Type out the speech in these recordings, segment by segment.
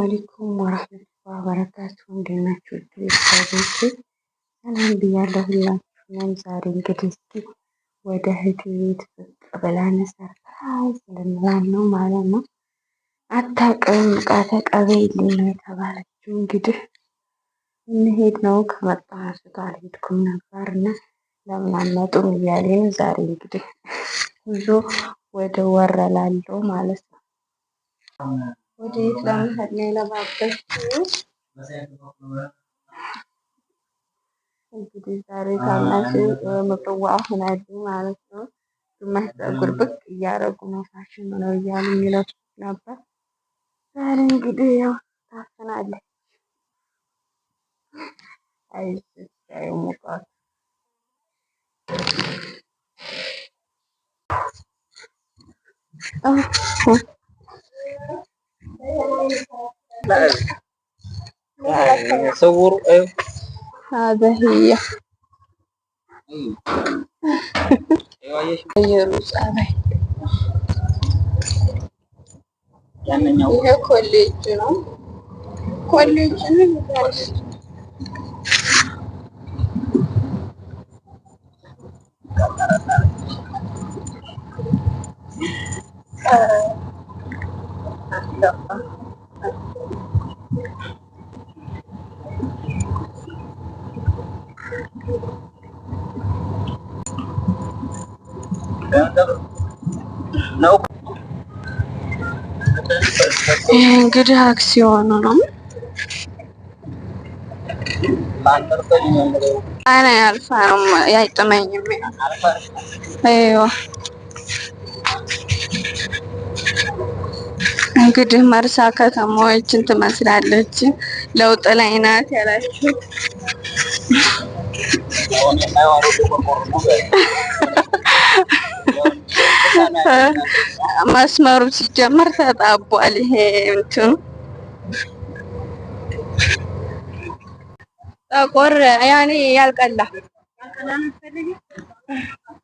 አለይኩም ወራህመቱላሂ ወበረካቱ። እንዴት ናችሁ? ቤተሰቦቼ ሰላም ብያለሁ ሁላችሁንም። ዛሬ እንግዲህ እስኪ ወደ እህቴ ቤት ብቅ ብለን ሰርፕራይዝ ልንላት ነው ማለት ነው። አታውቅም ዕቃ ተቀበይልኝ ነው የተባለችው። እንግዲህ እንሄድ ነው። ከመጣ አንስቶ አልሄድኩም ነበር እና ለምን አትመጡም እያለ ነው። ዛሬ እንግዲህ ጉዞ ወደ ወረላሎ ማለት ነው። ወደ የት ለመሄድ ነው የለባበስኩት? እንግዲህ ዛሬ ታናሽ ምጽዋ ሆናሉ ማለት ነው። ግማሽ ፀጉር ብቅ እያደረጉ ነው፣ ፋሽን ነው እያሉ የሚለብሱት ነበር። ዛሬ እንግዲህ ያው ታፍናለች። አይዞሽ ሙቀቱ صور ايوه هذا هي የሩዝ አበይ ይሄ ኮሌጅ ነው። ኮሌጅ ነው ይሄ እንግዲህ አክሲዮኑ ነው። እኔ አልፋም አይጥመኝም። አይዋ እንግዲህ መርሳ ከተማዎችን ትመስላለች። ለውጥ ላይ ናት ያላችሁ መስመሩ ሲጀመር ተጣቧል። ይሄ እንትኑ ጠቆር ያኔ ያልቀላ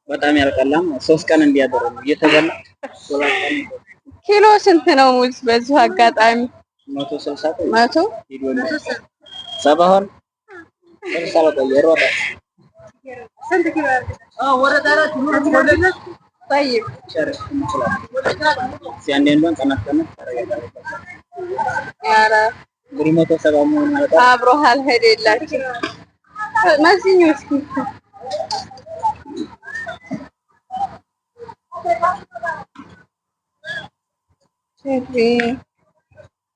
በጣም ያልቀላም 3 ቀን እንዲያደር ነው እየተበላ። ኪሎ ስንት ነው ሙዝ? በዚሁ አጋጣሚ 160 100 ሰባውን ስንት ኪሎ ወረዳራት ነው? طيب ሲያንዴንዶን ቀናቀና ያራ ግሪሞቶ ሰባው ማለት አብሮ አልሄደላችሁ ማዚኙ እስኪ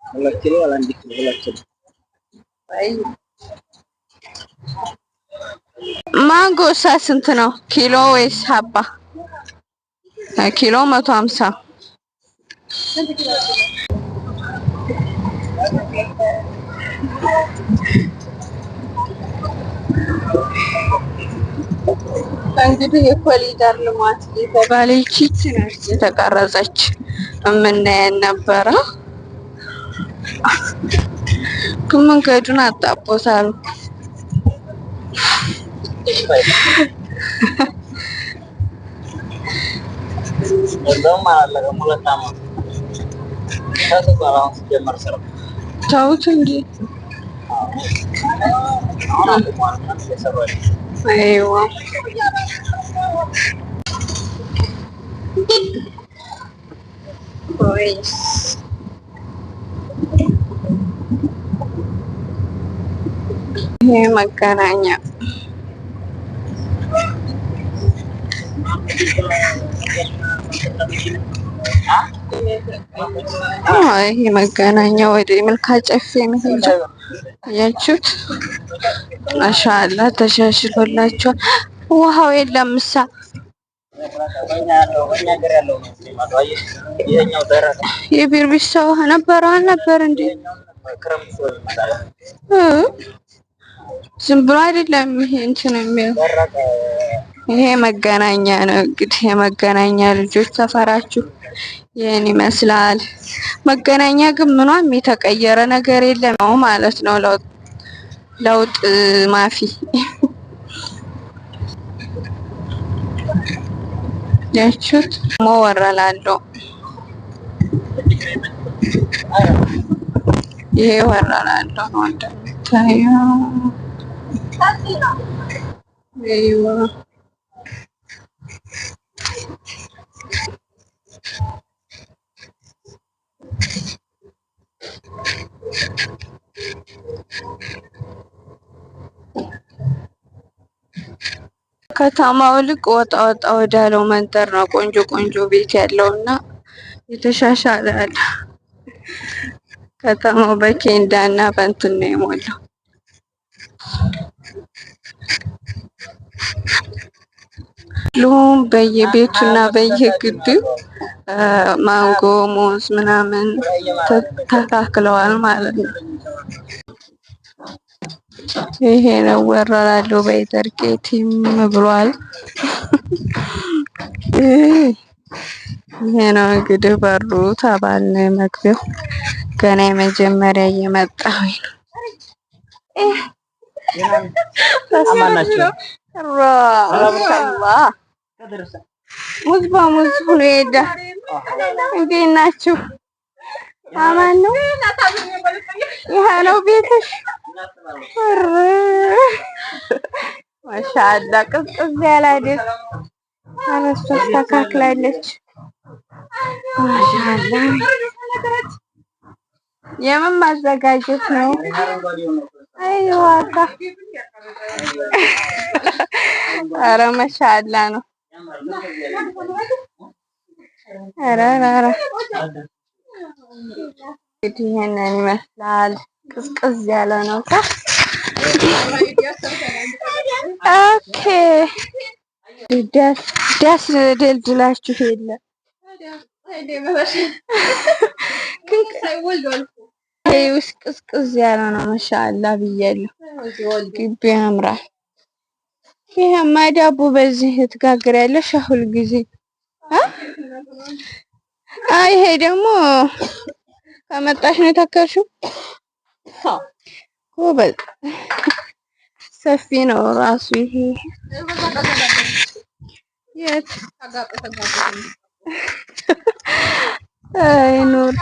ሁለት ኪሎ ወላ አንድ ኪሎ ሁለት ኪሎ ማንጎ ስንት ነው ኪሎ ወይስ ሀባ? ኪሎ 150 እንግዲህ የኮሊደር ልማት የተባለች ትንሽ የተቀረጸች የምናየን ነበረ። ግን መንገዱን አጣቦታል። ተውት እንጂ አይዋ ወይስ ይሄ መገናኛ ይሄ መገናኛ ወደ መልካ ጨፌ መሄጃ ያችሁት ማሻአላ ተሻሽሎላችኋል። ውሃው የለም ምሳ የቢርቢሳ ውሃ ነበር አልነበር እንዴ? ዝም ብሎ አይደለም ይሄ እንትን የሚለው። ይሄ መገናኛ ነው እንግዲህ የመገናኛ ልጆች ሰፈራችሁ ይሄን ይመስላል። መገናኛ ግን ምኗም የተቀየረ ነገር የለም ነው ማለት ነው። ለውጥ ማፊ ያችሁት ሞወረላለው ይሄ ወራላለሁ እንደምታየው አይዋ ከተማው ልቅ ወጣ ወጣ ወዳለው መንደር ነው ቆንጆ ቆንጆ ቤት ያለውና የተሻሻለ አለ። ከተማው በኬንዳ እና በእንትን ነው የሞላው። ሁሉም በየቤቱና በየግቢው ማንጎ፣ ሙዝ ምናምን ተካክለዋል ማለት ነው። ይሄ ነው ወራላሉ በይተርኬቲም ብሏል። ይሄ ነው እንግዲህ በሩ ተባለ መግቢያው። ገና የመጀመሪያ እየመጣሁ ነው። ሙዝ በሙዝ ሆኖ ሄደ። እንዴት ናችሁ? አማን ነው? ይሄ ነው ቤትሽ? ማሻአላ ቅዝቅዝ ያለ አይደል? አረስ ተስተካክላለች። ማሻአላ የምን ማዘጋጀት ነው? አይዋ ኧረ ማሻአላ ነው። ኧረ እንግዲህ ይሄንን ይመስላል። ቅዝቅዝ ያለ ነው። ኦኬ ደስ ደልድላችሁ የለ ውስጥ ቅዝቅዝ ያለ ነው። ማሻአላ ብያለሁ። ግቢው ያምራል። ይሄማ ዳቦ በዚህ ትጋግሪያለሽ ሁል ጊዜ። ይሄ ደግሞ ከመጣሽ ነው የተከልሽው? ጎበዝ ሰፊ ነው ራሱ ይሄ። የት አይ ኑር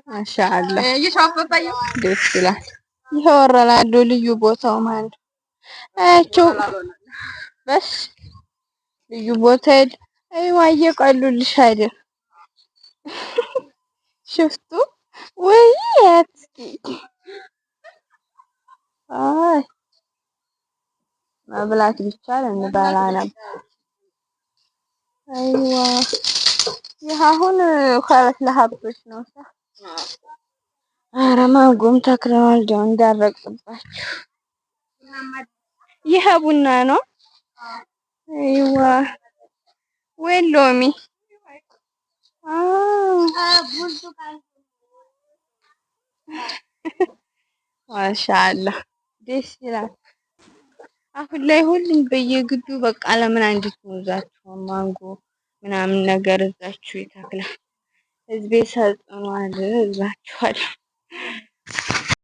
ማሻአላ ደስ ይላል። ይሄ ወራላሉ ልዩ ቦታው ማለት አያቸው በስ ልዩ ቦታ አይዋ እየቀሉልሽ አይደል? ሽፍቱ ወይ እስኪ አይ መብላት ቢቻል እንበላ ነበር። አይዋ ይሄ አሁን ከለት ለሀብቶች ነው። ኧረ ማንጎም ተክለዋል ደው እንዳረቅባችሁ። ይሄ ቡና ነው። አይዋ ወይ ሎሚ ማሻአላ ደስ ይላል። አሁን ላይ ሁሉም በየግቢው በቃ ለምን አንዲት ሙዛችሁ ማንጎ ምናምን ነገር እዛችሁ ይተክላል። ህዝቤ ሰልጥኗል እላችኋለሁ።